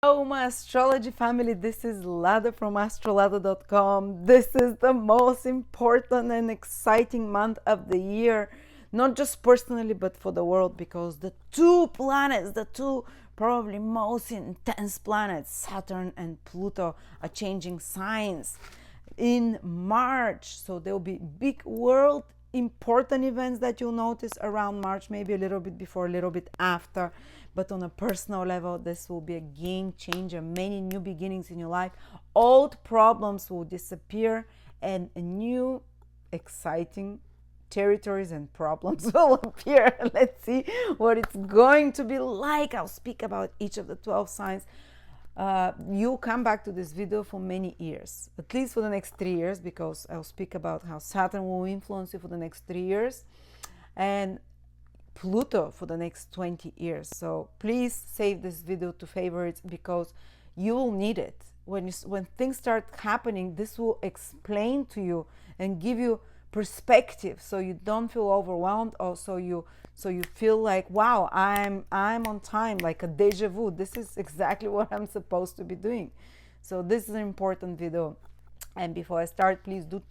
Hello, my astrology family. This is Lada from AstroladaOfficial. This is the most important and exciting month of the year, not just personally, but for the world, because the two planets, the two probably most intense planets, Saturn and Pluto, are changing signs in March. So there will be big world important events that you'll notice around March, maybe a little bit before, a little bit after. But on a personal level, this will be a game changer, many new beginnings in your life. Old problems will disappear and new exciting territories and problems will appear. Let's see what it's going to be like. I'll speak about each of the 12 signs. You'll come back to this video for many years, at least for the next 3 years, because I'll speak about how Saturn will influence you for the next 3 years and Pluto for the next 20 years. So please save this video to favorites, because you will need it. When things start happening, this will explain to you and give you perspective, so you don't feel overwhelmed, or so you feel like, wow, I'm on time, like a deja vu. This is exactly what I'm supposed to be doing. So this is an important video. And before I start, please do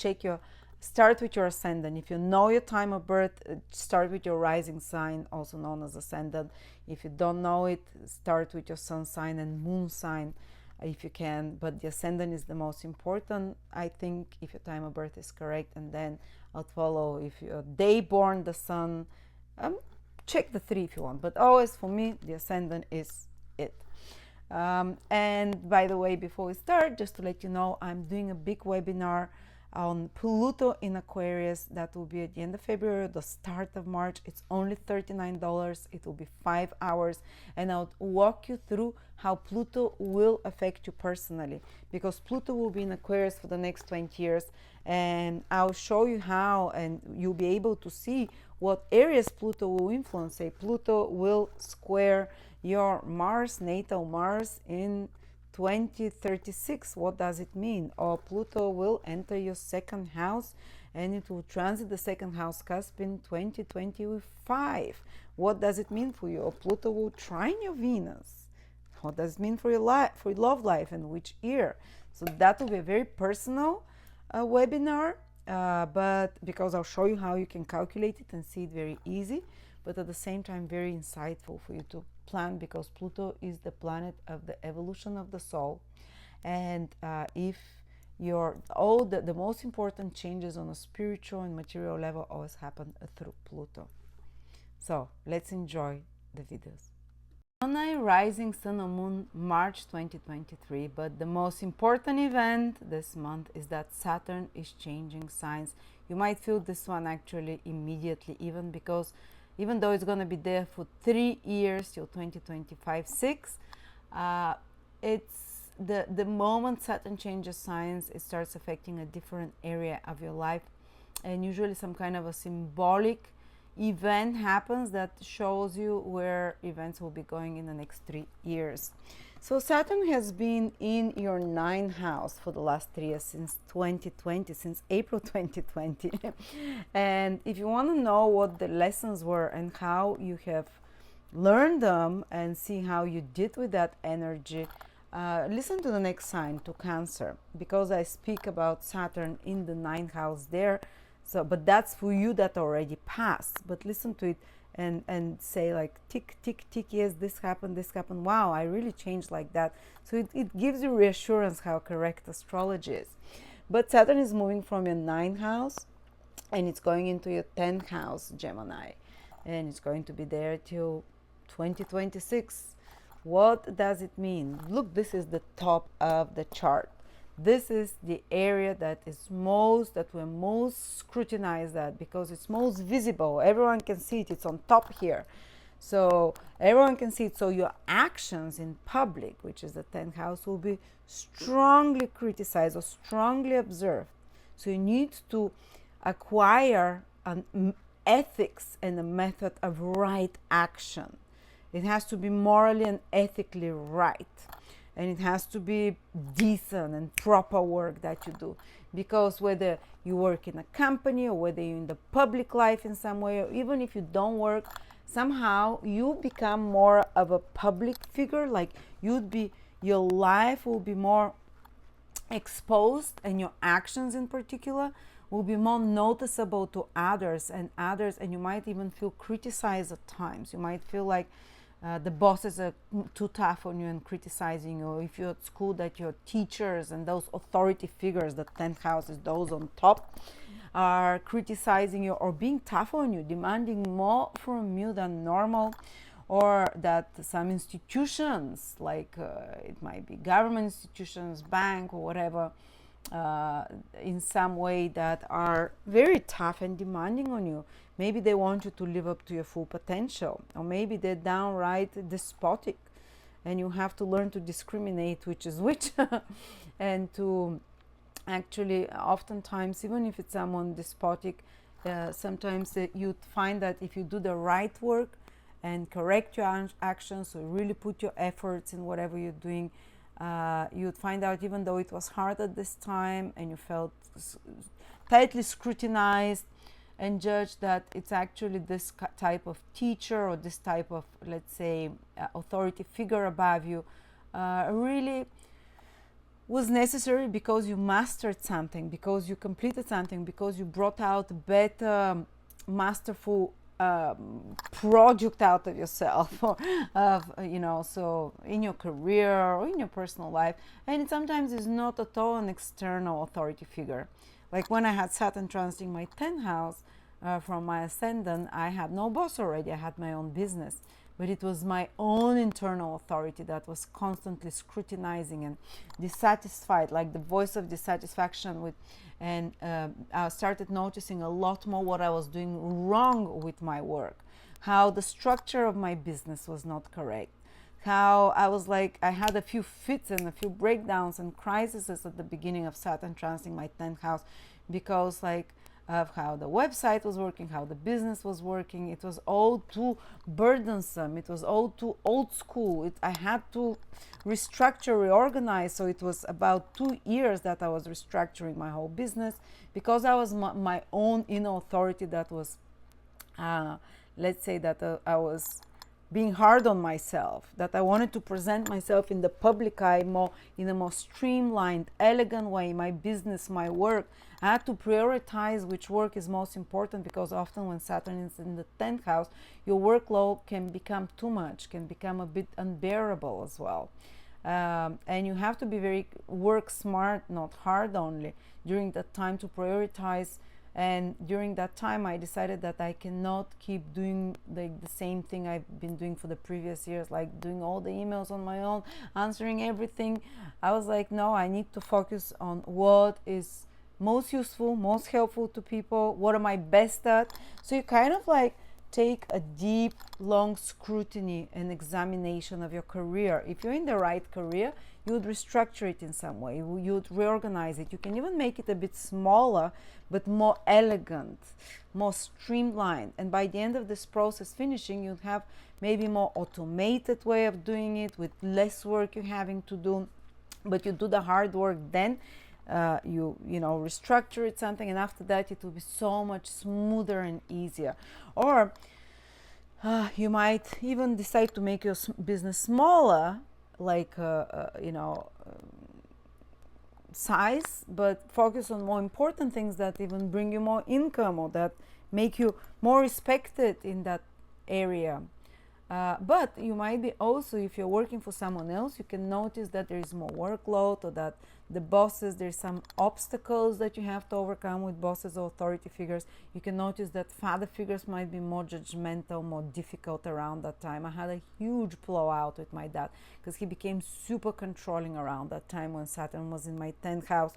start with your ascendant. If you know your time of birth, start with your rising sign, also known as ascendant. If you don't know it, start with your sun sign and moon sign if you can, but the ascendant is the most important, I think, if your time of birth is correct. And then I'll follow if you're day born, the sun. Check the 3 if you want, but always for me the ascendant is it. And by the way, before we start, just to let you know, I'm doing a big webinar on Pluto in Aquarius. That will be at the end of February, the start of March. It's only $39. It will be 5 hours, and I'll walk you through how Pluto will affect you personally, because Pluto will be in Aquarius for the next 20 years, and I'll show you how, and you'll be able to see what areas Pluto will influence. Say Pluto will square your Mars, natal Mars, in 2036. What does it mean? Or Pluto will enter your second house and it will transit the second house cusp in 2025. What does it mean for you? Or Pluto will trine your Venus. What does it mean for your life, for your love life, and which year? So that will be a very personal webinar, but because I'll show you how you can calculate it and see it very easy, but at the same time very insightful for you to plan, because Pluto is the planet of the evolution of the soul. And if the most important changes on a spiritual and material level always happen through Pluto. So let's enjoy the videos. Gemini, rising sun or moon, March 2023. But the most important event this month is that Saturn is changing signs. You might feel this one actually immediately, even though it's going to be there for 3 years till 2025-6. It's the moment Saturn changes signs, it starts affecting a different area of your life, and usually some kind of a symbolic event happens that shows you where events will be going in the next 3 years. So Saturn has been in your 9th house for the last 3 years, since 2020, since April 2020. And if you want to know what the lessons were and how you have learned them and see how you did with that energy, listen to the next sign, to Cancer, because I speak about Saturn in the 9th house there. So, but that's for you that already passed. But listen to it and say, like, tick, tick, tick, yes, this happened, wow, I really changed like that. So it gives you reassurance how correct astrology is. But Saturn is moving from your 9th house and it's going into your 10th house, Gemini, and it's going to be there till 2026. What does it mean? Look, this is the top of the chart. This is the area that we're most scrutinized at, because it's most visible. Everyone can see it. It's on top here. So everyone can see it. So your actions in public, which is the 10th house, will be strongly criticized or strongly observed. So you need to acquire an ethics and a method of right action. It has to be morally and ethically right. And it has to be decent and proper work that you do, because whether you work in a company or whether you're in the public life in some way, or even if you don't work, somehow you become more of a public figure. Like your life will be more exposed, and your actions in particular will be more noticeable to others, and you might even feel criticized at times. You might feel like the bosses are too tough on you and criticizing you. If you're at school, that your teachers and those authority figures, the 10th house is those on top, are criticizing you or being tough on you, demanding more from you than normal. Or that some institutions, like it might be government institutions, bank, or whatever, in some way that are very tough and demanding on you. Maybe they want you to live up to your full potential, or maybe they're downright despotic, and you have to learn to discriminate which is which, and to actually, oftentimes, even if it's someone despotic, sometimes you'd find that if you do the right work and correct your actions, so really put your efforts in whatever you're doing, you'd find out, even though it was hard at this time and you felt tightly scrutinized and judged, that it's actually this type of teacher or this type of, let's say, authority figure above you really was necessary, because you mastered something, because you completed something, because you brought out better, masterful product out of yourself, or so in your career or in your personal life. And sometimes it's not at all an external authority figure. Like when I had Saturn transiting my 10th house from my ascendant, I had no boss already. I had my own business, but it was my own internal authority that was constantly scrutinizing and dissatisfied, like the voice of dissatisfaction with. And I started noticing a lot more what I was doing wrong with my work, how the structure of my business was not correct, how I was like, I had a few fits and a few breakdowns and crises at the beginning of Saturn transiting my 10th house, because like of how the website was working, how the business was working. It was all too burdensome. It was all too old school. I had to restructure, reorganize. So it was about 2 years that I was restructuring my whole business, because I was my own inner authority that was, let's say that I was being hard on myself, that I wanted to present myself in the public eye more in a more streamlined, elegant way, my business, my work. I had to prioritize which work is most important, because often when Saturn is in the 10th house, your workload can become too much, can become a bit unbearable as well. And you have to be very work smart, not hard only, during that time, to prioritize. And during that time, I decided that I cannot keep doing the same thing I've been doing for the previous years, like doing all the emails on my own, answering everything. I was like, no, I need to focus on what is most useful, most helpful to people, what am I best at. So you kind of like take a deep, long scrutiny and examination of your career. If you're in the right career, you would restructure it in some way, you would reorganize it. You can even make it a bit smaller, but more elegant, more streamlined. And by the end of this process finishing, you'd have maybe more automated way of doing it, with less work you're having to do. But you do the hard work, then you restructure it something, and after that it will be so much smoother and easier. Or you might even decide to make your business smaller, like size, but focus on more important things that even bring you more income, or that make you more respected in that area. But you might be also, if you're working for someone else, you can notice that there is more workload, or that the bosses, there's some obstacles that you have to overcome with bosses or authority figures. You can notice that father figures might be more judgmental, more difficult around that time. I had a huge blowout with my dad, because he became super controlling around that time when Saturn was in my 10th house.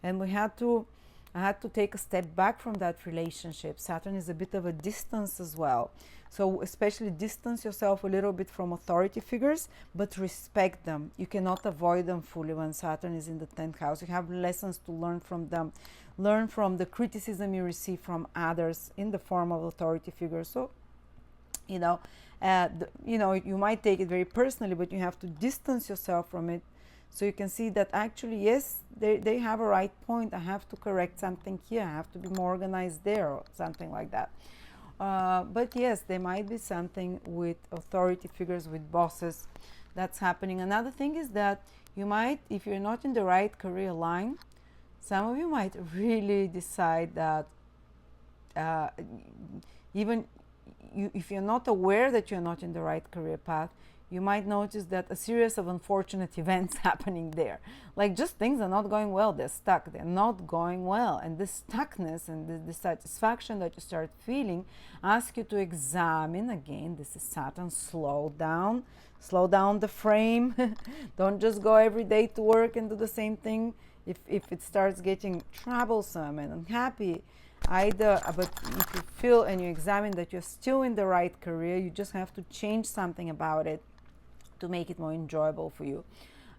And I had to take a step back from that relationship. Saturn is a bit of a distance as well. So especially distance yourself a little bit from authority figures, but respect them. You cannot avoid them fully when Saturn is in the 10th house. You have lessons to learn from them. Learn from the criticism you receive from others in the form of authority figures. So, you might take it very personally, but you have to distance yourself from it. So you can see that actually, yes, they have a right point. I have to correct something here. I have to be more organized there, or something like that. But yes, there might be something with authority figures, with bosses. that's happening. Another thing is that you might, if you're not in the right career line, some of you might really decide that uh, even if you're not aware that you're not in the right career path, you might notice that a series of unfortunate events happening there. Like just things are not going well, they're stuck, they're not going well. And this stuckness and the dissatisfaction that you start feeling ask you to examine again. This is Saturn, slow down the frame. Don't just go every day to work and do the same thing. If it starts getting troublesome and unhappy, but if you feel and you examine that you're still in the right career, you just have to change something about it to make it more enjoyable for you,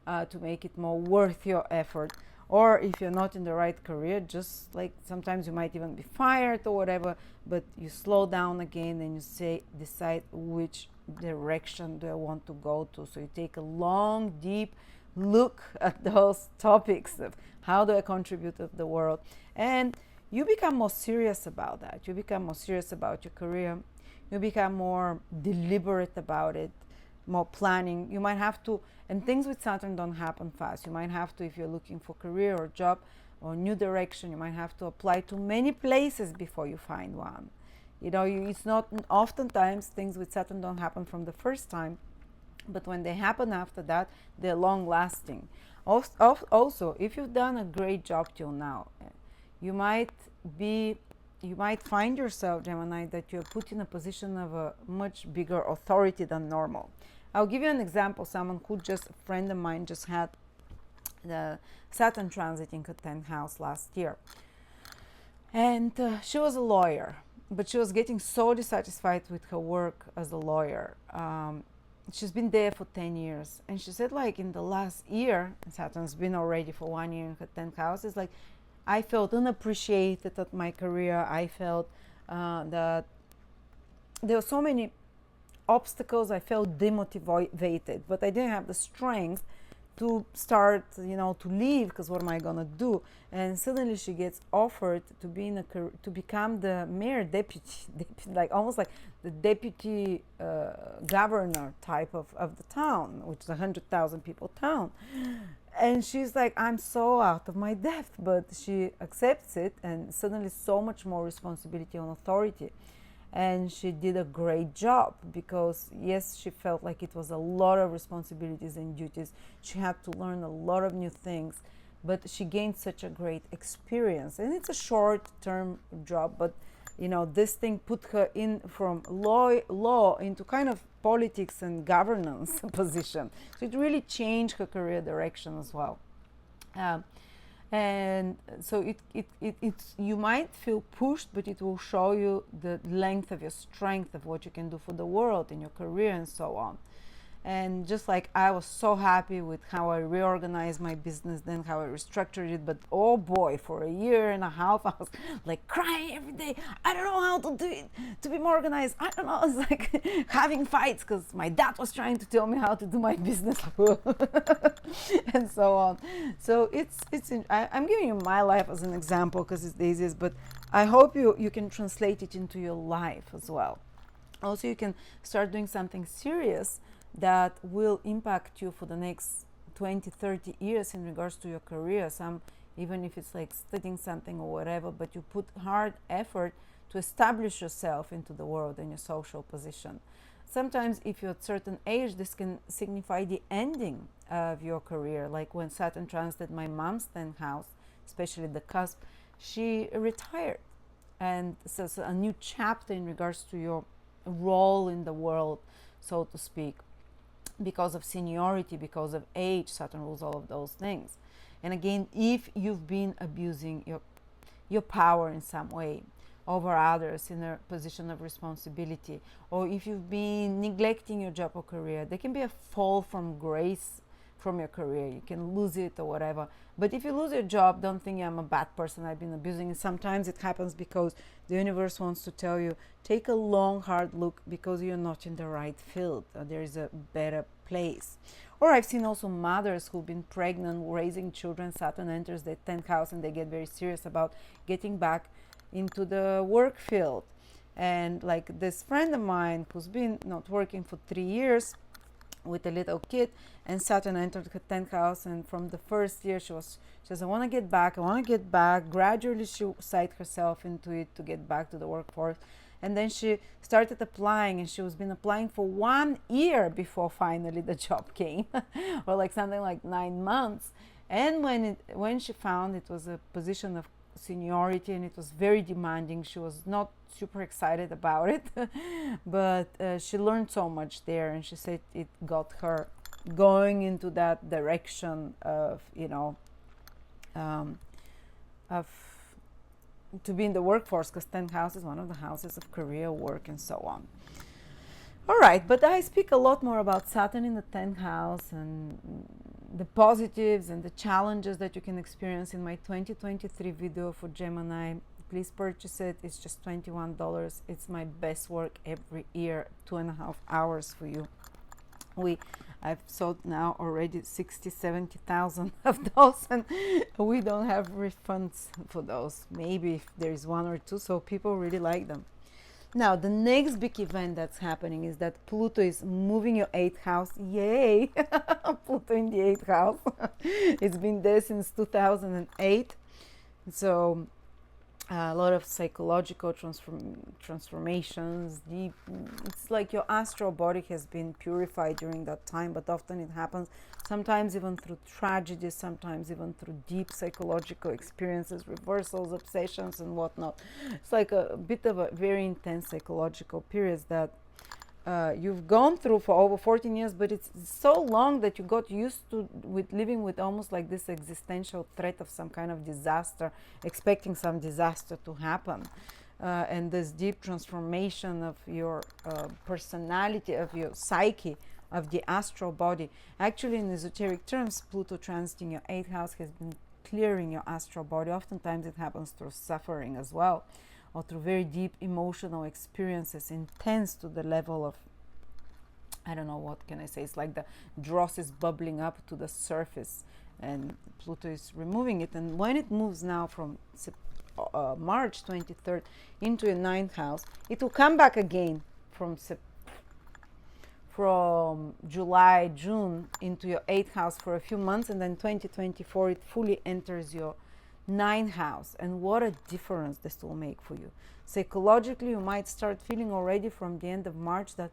to make it more worth your effort. Or if you're not in the right career, just like sometimes you might even be fired or whatever, but you slow down again and you decide which direction do I want to go to. So you take a long, deep look at those topics of how do I contribute to the world, and you become more serious about that. You become more serious about your career. You become more deliberate about it, more planning. You might have to, and things with Saturn don't happen fast. You might have to, if you're looking for career or job or new direction, you might have to apply to many places before you find one. It's not, oftentimes things with Saturn don't happen from the first time, but when they happen after that, they're long lasting. Also, if you've done a great job till now, you might find yourself, Gemini, that you're put in a position of a much bigger authority than normal. I'll give you an example. A friend of mine just had the Saturn transit in her 10th house last year. And she was a lawyer, but she was getting so dissatisfied with her work as a lawyer. She's been there for 10 years. And she said, like, in the last year, Saturn's been already for 1 year in her 10th house, it's like, I felt unappreciated at my career. I felt that there were so many obstacles. I felt demotivated, but I didn't have the strength to start, to leave, because what am I gonna do? And suddenly she gets offered to be to become the mayor deputy, like almost like the deputy governor type of the town, which is a 100,000 people town. And she's like, I'm so out of my depth, but she accepts it, and suddenly so much more responsibility and authority. And she did a great job, because yes, she felt like it was a lot of responsibilities and duties. She had to learn a lot of new things, but she gained such a great experience. And it's a short-term job, but this thing put her in from law into kind of politics and governance position. So it really changed her career direction as well. And so it's you might feel pushed, but it will show you the length of your strength, of what you can do for the world in your career and so on. And just like I was so happy with how I reorganized my business, then how I restructured it, but oh boy, for a year and a half I was like crying every day. I don't know how to do it, to be more organized. I don't know. It's like having fights because my dad was trying to tell me how to do my business and so on. So I'm giving you my life as an example because it's the easiest, but I hope you can translate it into your life as well. Also, you can start doing something serious that will impact you for the next 20-30 years in regards to your career. Even if it's like studying something or whatever, but you put hard effort to establish yourself into the world and your social position. Sometimes if you're at a certain age, this can signify the ending of your career. Like when Saturn transited my mom's 10th house, especially the cusp, she retired. And so it's a new chapter in regards to your role in the world, so to speak. Because of seniority, because of age, Saturn rules all of those things. And again, if you've been abusing your power in some way over others in a position of responsibility, or if you've been neglecting your job or career, there can be a fall from grace from your career. You can lose it or whatever. But if you lose your job, don't think I'm a bad person, I've been abusing it. Sometimes it happens because the universe wants to tell you, take a long, hard look because you're not in the right field. There is a better place. Or I've seen also mothers who've been pregnant, raising children. Saturn enters their 10th house and they get very serious about getting back into the work field. And like this friend of mine who's been not working for 3 years, with a little kid, and Saturn entered her 10th house. And from the first year, she says, I want to get back, Gradually, she psyched herself into it to get back to the workforce. And then she started applying, and she was been applying for 1 year before finally the job came, or like something like 9 months. And when she found it was a position of seniority, and it was very demanding, she was not super excited about it, but she learned so much there, and she said it got her going into that direction of, of to be in the workforce, because 10th house is one of the houses of career, work, and so on. All right, but I speak a lot more about Saturn in the 10th house and the positives and the challenges that you can experience in my 2023 video for Gemini. Please purchase it. It's just $21. It's my best work every year, 2.5 hours for you. I've sold now already 70,000 of those, and we don't have refunds for those. Maybe if there is 1 or 2, so people really like them. Now, the next big event that's happening is that Pluto is moving your 8th house. Yay! Pluto in the 8th house. It's been there since 2008. So a lot of psychological transformations. It's like your astral body has been purified during that time, but often it happens sometimes even through tragedies, sometimes even through deep psychological experiences, reversals, obsessions, and whatnot. It's like a bit of a very intense psychological period that you've gone through for over 14 years, but it's so long that you got used to with living with almost like this existential threat of some kind of disaster, expecting some disaster to happen. And this deep transformation of your personality, of your psyche, of the astral body. Actually, in esoteric terms, Pluto transiting your 8th house has been clearing your astral body. Oftentimes it happens through suffering as well, or through very deep emotional experiences, intense to the level of, I don't know, what can I say? It's like the dross is bubbling up to the surface, and Pluto is removing it. And when it moves now from March 23rd into your 9th house, it will come back again from July, June into your 8th house for a few months, and then 2024 it fully enters your 9th house. And what a difference this will make for you. Psychologically, you might start feeling already from the end of March that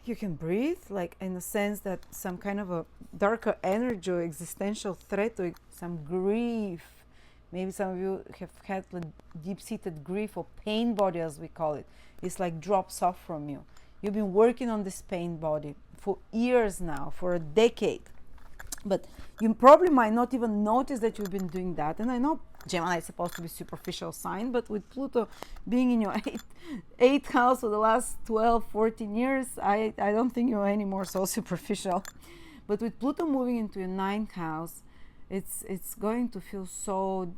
you can breathe, like in the sense that some kind of a darker energy or existential threat or some grief. Maybe some of you have had like deep-seated grief or pain body, as we call it. It's like drops off from you. You've been working on this pain body for years now, for a decade. But you probably might not even notice that you've been doing that. And I know Gemini is supposed to be superficial sign, but with Pluto being in your 8th house for the last 12, 14 years, I don't think you're any more so superficial. But with Pluto moving into your 9th house, it's going to feel so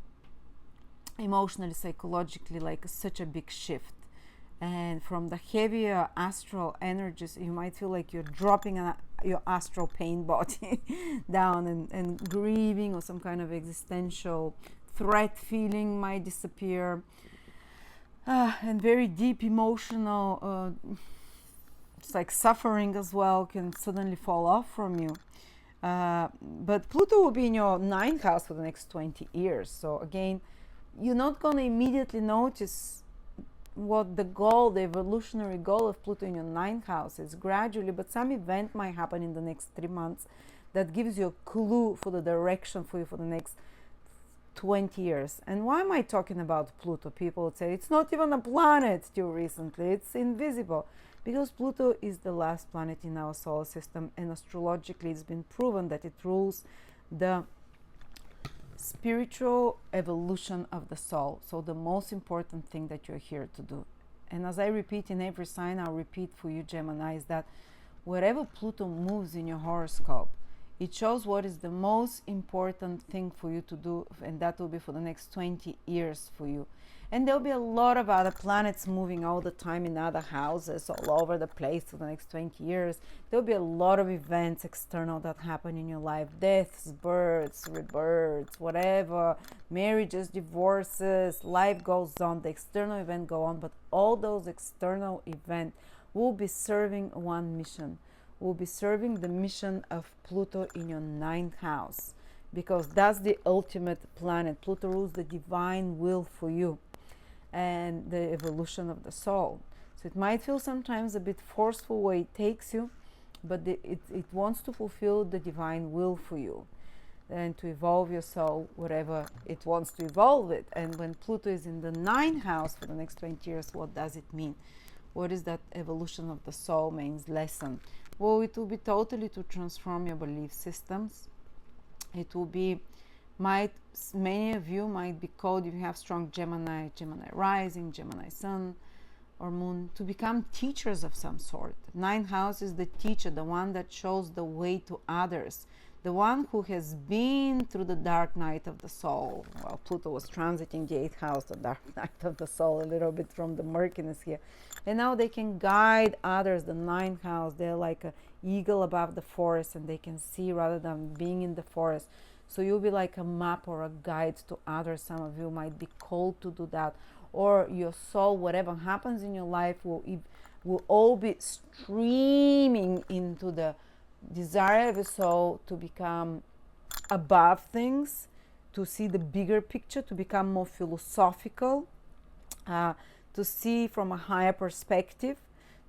emotionally, psychologically, like such a big shift. And from the heavier astral energies, you might feel like you're dropping your astral pain body down, and grieving or some kind of existential threat feeling might disappear. And very deep emotional, it's like suffering as well, can suddenly fall off from you. But Pluto will be in your 9th house for the next 20 years. So again, you're not going to immediately notice what the goal, the evolutionary goal of Pluto in your 9th house is. Gradually, but some event might happen in the next 3 months that gives you a clue for the direction for you for the next 20 years. And why am I talking about Pluto? People would say it's not even a planet till recently, it's invisible. Because Pluto is the last planet in our solar system, and astrologically it's been proven that it rules the spiritual evolution of the soul. So the most important thing that you're here to do. And as I repeat in every sign, I'll repeat for you, Gemini, is that wherever Pluto moves in your horoscope, it shows what is the most important thing for you to do, and that will be for the next 20 years for you. And there'll be a lot of other planets moving all the time in other houses all over the place for the next 20 years. There'll be a lot of events external that happen in your life. Deaths, births, rebirths, whatever. Marriages, divorces, life goes on. The external event go on. But all those external events will be serving one mission, will be serving the mission of Pluto in your ninth house, because that's the ultimate planet. Pluto rules the divine will for you and the evolution of the soul. So it might feel sometimes a bit forceful where it takes you, but it wants to fulfill the divine will for you and to evolve your soul whatever it wants to evolve it. And when Pluto is in the ninth house for the next 20 years, what does it mean? What is that evolution of the soul means lesson? Well, it will be totally to transform your belief systems. It will be, many of you might be called, if you have strong Gemini rising, Gemini sun or moon, to become teachers of some sort. Ninth house is the teacher, the one that shows the way to others, the one who has been through the dark night of the soul. Well, Pluto was transiting the 8th house, the dark night of the soul, a little bit from the murkiness here. And now they can guide others. The ninth house, they're like an eagle above the forest, and they can see rather than being in the forest. So you'll be like a map or a guide to others. Some of you might be called to do that. Or your soul, whatever happens in your life, will all be streaming into the desire of your soul to become above things, to see the bigger picture, to become more philosophical, to see from a higher perspective,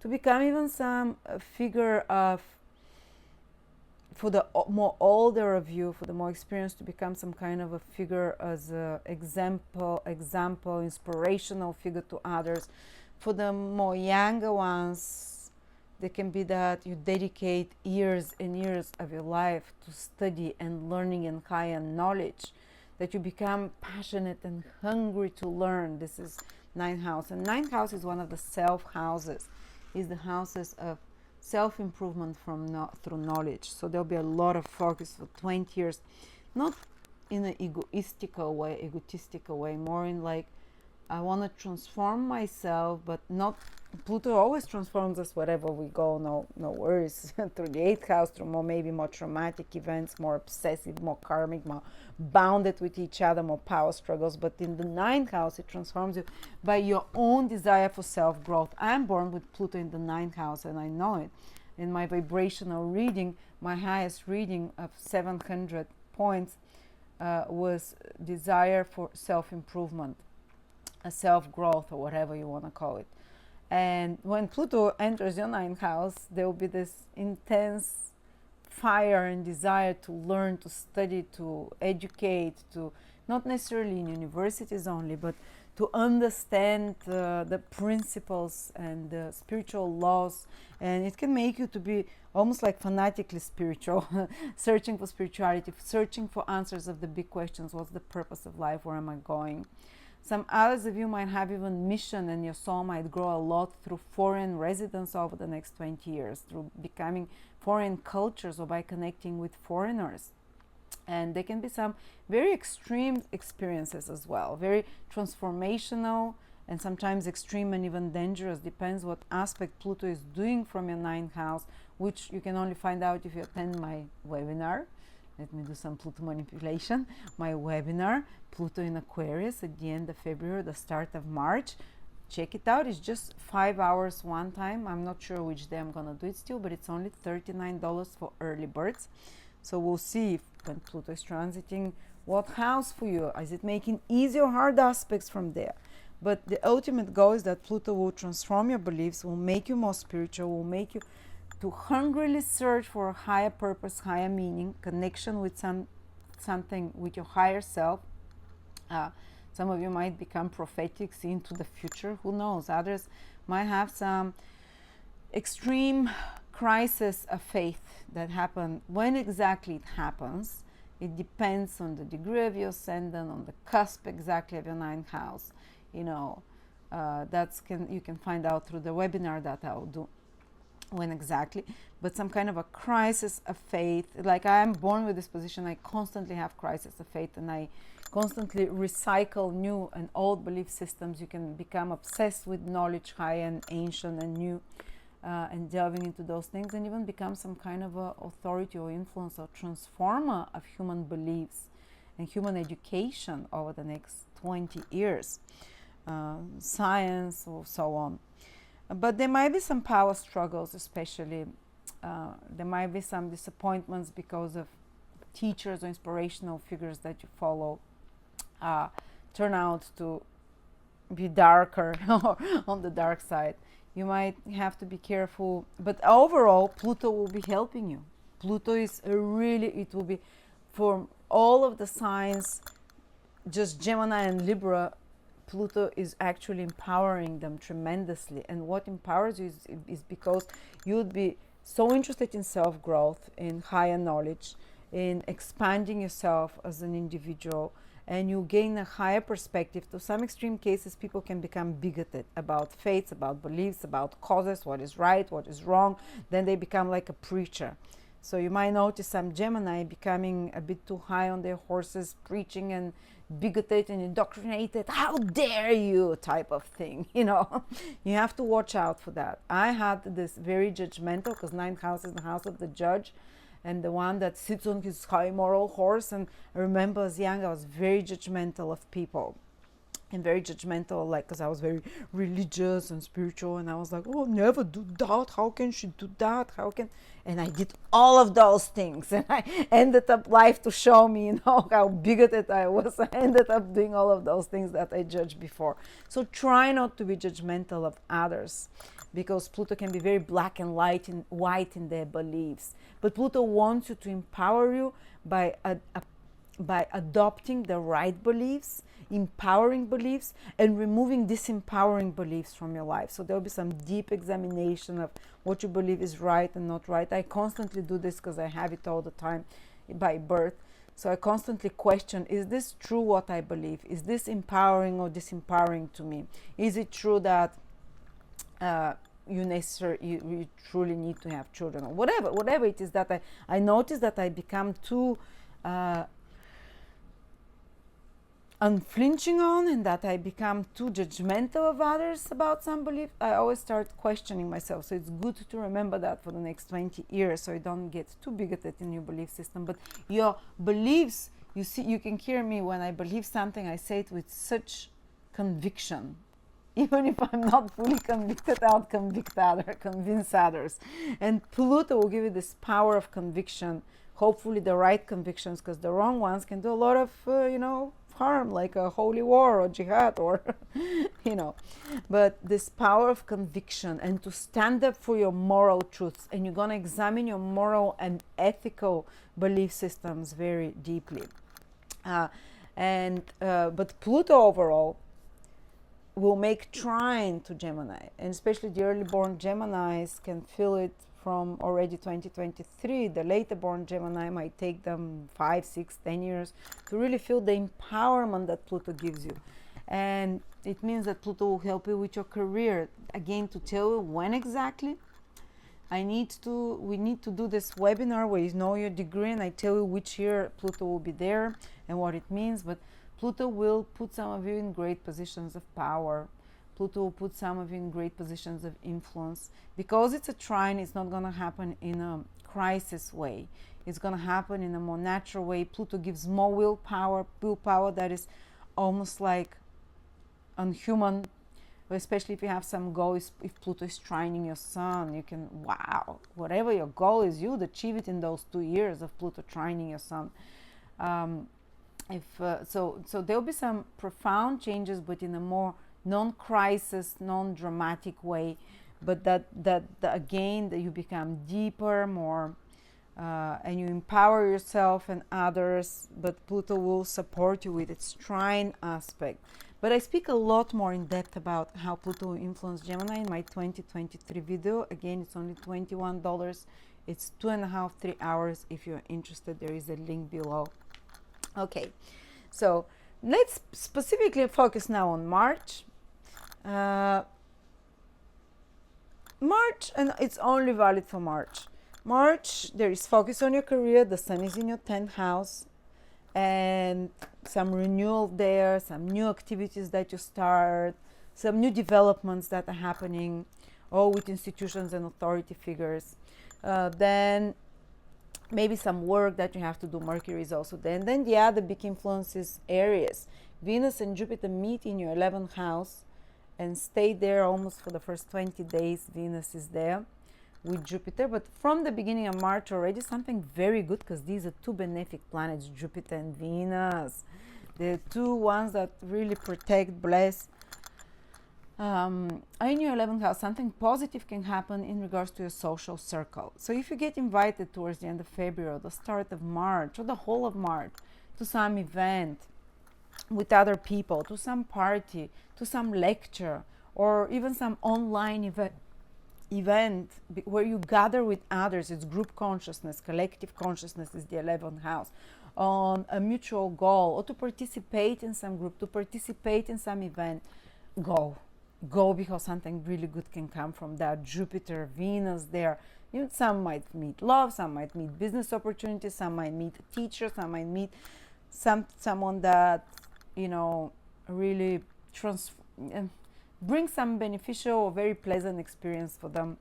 to become even some figure of, for the more older of you, for the more experienced, to become some kind of a figure as an example, inspirational figure to others. For the more younger ones, there can be that you dedicate years and years of your life to study and learning and higher knowledge, that you become passionate and hungry to learn. This is ninth house. And ninth house is one of the self houses, is the houses of self-improvement through knowledge. So there'll be a lot of focus for 20 years, not in an egotistical way, more in like, I want to transform myself, but not, Pluto always transforms us wherever we go, no worries, through the 8th house, through maybe more traumatic events, more obsessive, more karmic, more bounded with each other, more power struggles. But in the 9th house, it transforms you by your own desire for self-growth. I'm born with Pluto in the 9th house, and I know it. In my vibrational reading, my highest reading of 700 points was desire for self-improvement, a self-growth, or whatever you want to call it. And when Pluto enters your 9th house, there will be this intense fire and desire to learn, to study, to educate, to not necessarily in universities only, but to understand the principles and the spiritual laws. And it can make you to be almost like fanatically spiritual, searching for spirituality, searching for answers of the big questions. What's the purpose of life? Where am I going? Some others of you might have even mission, and your soul might grow a lot through foreign residence over the next 20 years, through becoming foreign cultures or by connecting with foreigners. And there can be some very extreme experiences as well, very transformational, and sometimes extreme and even dangerous. Depends what aspect Pluto is doing from your 9th house, which you can only find out if you attend my webinar. Let me do some Pluto manipulation. My webinar, Pluto in Aquarius, at the end of February, the start of March. Check it out. It's just 5 hours one time. I'm not sure which day I'm going to do it still, but it's only $39 for early birds. So we'll see if, when Pluto is transiting, what house for you. Is it making easy or hard aspects from there? But the ultimate goal is that Pluto will transform your beliefs, will make you more spiritual, will make you to hungrily search for a higher purpose, higher meaning, connection with something with your higher self. Some of you might become prophetic, see into the future, who knows. Others might have some extreme crisis of faith that happen. When exactly it happens, it depends on the degree of your ascendant, on the cusp exactly of your 9th house. You know, you can find out through the webinar that I'll do when exactly, but some kind of a crisis of faith. Like, I am born with this position, I constantly have crisis of faith, and I constantly recycle new and old belief systems. You can become obsessed with knowledge, high and ancient and new, and delving into those things, and even become some kind of a authority or influence or transformer of human beliefs and human education over the next 20 years, science or so on. But there might be some power struggles, especially. There might be some disappointments because of teachers or inspirational figures that you follow turn out to be darker or on the dark side. You might have to be careful, but overall Pluto will be helping you. Pluto is really, it will be for all of the signs, just Gemini and Libra. Pluto is actually empowering them tremendously, and what empowers you is because you would be so interested in self-growth, in higher knowledge, in expanding yourself as an individual, and you gain a higher perspective. To some extreme cases, people can become bigoted about faiths, about beliefs, about causes, what is right, what is wrong. Then they become like a preacher. So you might notice some Gemini becoming a bit too high on their horses, preaching and bigoted and indoctrinated, how dare you type of thing, you know. You have to watch out for that. I had this very judgmental, because ninth house is the house of the judge, and the one that sits on his high moral horse. And I remember as young, I was very judgmental of people, and very judgmental, like, because I was very religious and spiritual, and I was like, oh, never do that, how can she do that, how can, and I did all of those things, and I ended up life to show me, you know, how bigoted I was. I ended up doing all of those things that I judged before. So try not to be judgmental of others, because Pluto can be very black and white in their beliefs. But Pluto wants you to empower you by adopting the right beliefs, empowering beliefs, and removing disempowering beliefs from your life. So there'll be some deep examination of what you believe is right and not right. I constantly do this because I have it all the time by birth. So I constantly question, is this true what I believe? Is this empowering or disempowering to me? Is it true that you truly need to have children, or whatever it is that I notice that I become too unflinching on, and that I become too judgmental of others about some belief. I always start questioning myself. So it's good to remember that for the next 20 years, so you don't get too bigoted in your belief system. But your beliefs, you see, you can hear me when I believe something, I say it with such conviction. Even if I'm not fully convicted, I'll convince others. And Pluto will give you this power of conviction, hopefully the right convictions, because the wrong ones can do a lot of, harm, like a holy war or jihad, or, But this power of conviction, and to stand up for your moral truths, and you're going to examine your moral and ethical belief systems very deeply. But Pluto overall will make trine to Gemini, and especially the early born Geminis can feel it from already 2023. The later born Gemini might take them 5, 6, 10 years to really feel the empowerment that Pluto gives you. And it means that Pluto will help you with your career. Again, to tell you when exactly, we need to do this webinar where you know your degree, and I tell you which year Pluto will be there and what it means. But Pluto will put some of you in great positions of power. Pluto will put some of you in great positions of influence. Because it's a trine, it's not going to happen in a crisis way. It's going to happen in a more natural way. Pluto gives more willpower that is almost like unhuman, especially if you have some goals. If Pluto is trining your sun, you can, whatever your goal is, you'd achieve it in those 2 years of Pluto trining your sun. So there'll be some profound changes, but in a more non-crisis, non-dramatic way. But that again, that you become deeper, more, and you empower yourself and others. But Pluto will support you with its trine aspect. But I speak a lot more in depth about how Pluto will influence Gemini in my 2023 video. Again, it's only $21. It's 2.5, 3 hours. If you're interested, there is a link below. Okay, so let's specifically focus now on March. March, and it's only valid for March. March, there is focus on your career. The sun is in your 10th house, and some renewal there, some new activities that you start, some new developments that are happening, all with institutions and authority figures. Then maybe some work that you have to do. Mercury is also there. And then the other big influence is Aries. Venus and Jupiter meet in your 11th house, and stay there almost for the first 20 days. Venus is there with Jupiter, but from the beginning of March already something very good, because these are two benefic planets, Jupiter and Venus. The two ones that really protect, bless. In your 11th house, something positive can happen in regards to your social circle. So if you get invited towards the end of February or the start of March or the whole of March to some event with other people, to some party, to some lecture, or even some online event where you gather with others, it's group consciousness, collective consciousness is the 11th house, on a mutual goal, or to participate in some group, to participate in some event, go, because something really good can come from that. Jupiter, Venus there. Some might meet love, some might meet business opportunities, some might meet a teacher, some might meet someone that really bring some beneficial or very pleasant experience for them.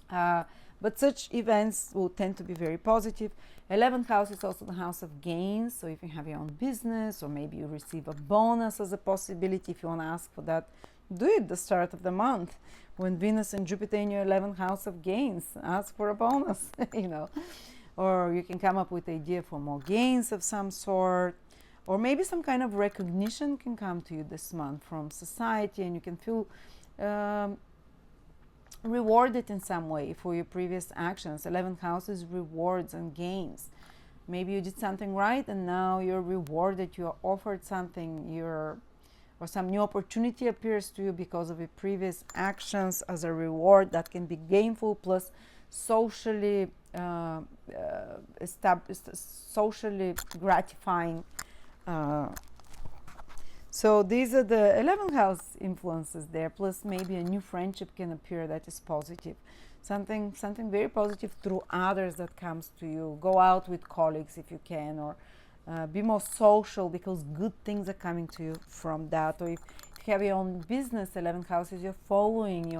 But such events will tend to be very positive. 11th house is also the house of gains. So if you have your own business, or maybe you receive a bonus as a possibility, if you want to ask for that, do it the start of the month when Venus and Jupiter in your 11th house of gains. Ask for a bonus, or you can come up with the idea for more gains of some sort. Or maybe some kind of recognition can come to you this month from society, and you can feel rewarded in some way for your previous actions. 11th house is rewards and gains. Maybe you did something right and now you're rewarded, you're offered something, or some new opportunity appears to you because of your previous actions as a reward that can be gainful, plus socially socially gratifying. So these are the 11th house influences there, plus maybe a new friendship can appear that is positive, something very positive through others that comes to you. Go out with colleagues if you can, or be more social, because good things are coming to you from that. Or if you have your own business, 11th house is you're following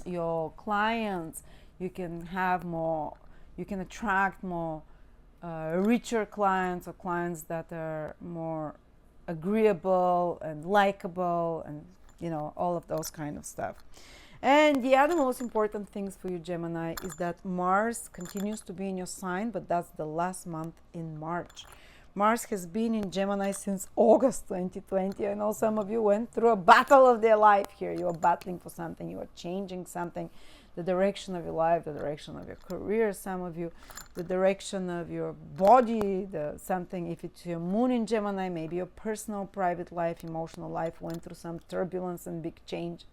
your clients, you can have more, you can attract more richer clients, or clients that are more agreeable and likable, and all of those kind of stuff. And the other most important things for you, Gemini, is that Mars continues to be in your sign, but that's the last month in March. Mars has been in Gemini since August 2020. I know some of you went through a battle of their life here. You are battling for something, you are changing something, the direction of your life, the direction of your career, some of you, the direction of your body, something, if it's your moon in Gemini, maybe your personal private life, emotional life went through some turbulence and big change.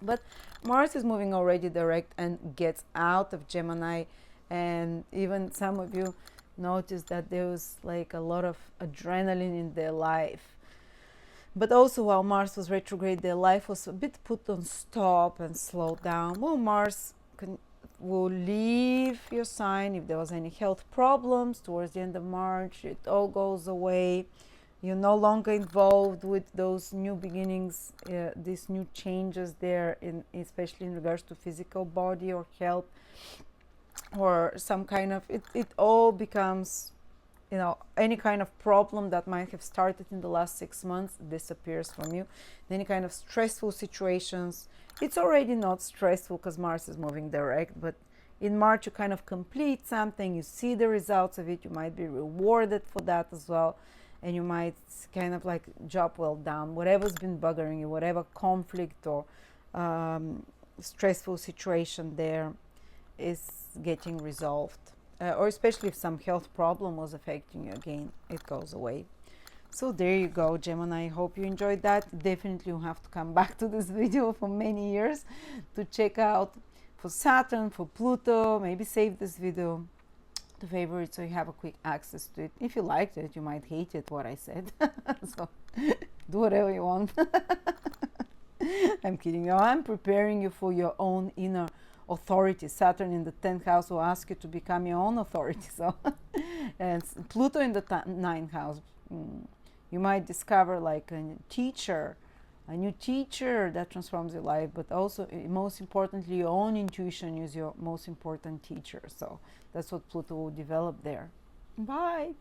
But Mars is moving already direct and gets out of Gemini, and even some of you notice that there was like a lot of adrenaline in their life. But also while Mars was retrograde, their life was a bit put on stop and slowed down. Well, Mars will leave your sign if there was any health problems towards the end of March. It all goes away. You're no longer involved with those new beginnings, these new changes there, especially in regards to physical body or health, or some kind of, it all becomes, any kind of problem that might have started in the last 6 months disappears from you. Any kind of stressful situations, it's already not stressful because Mars is moving direct, but in March you kind of complete something, you see the results of it, you might be rewarded for that as well. And you might kind of like, job well done, whatever's been buggering you, whatever conflict or stressful situation there is getting resolved. Or especially if some health problem was affecting you, again, it goes away. So there you go, Gemini. I hope you enjoyed that. Definitely you have to come back to this video for many years to check out for Saturn, for Pluto. Maybe save this video to favorite so you have a quick access to it. If you liked it, you might hate it what I said. So do whatever you want. I'm kidding you. I'm preparing you for your own inner authority. Saturn in the 10th house will ask you to become your own authority. So and Pluto in the 9th house, you might discover like a new teacher that transforms your life, but also most importantly, your own intuition is your most important teacher. So that's what Pluto will develop there. Bye.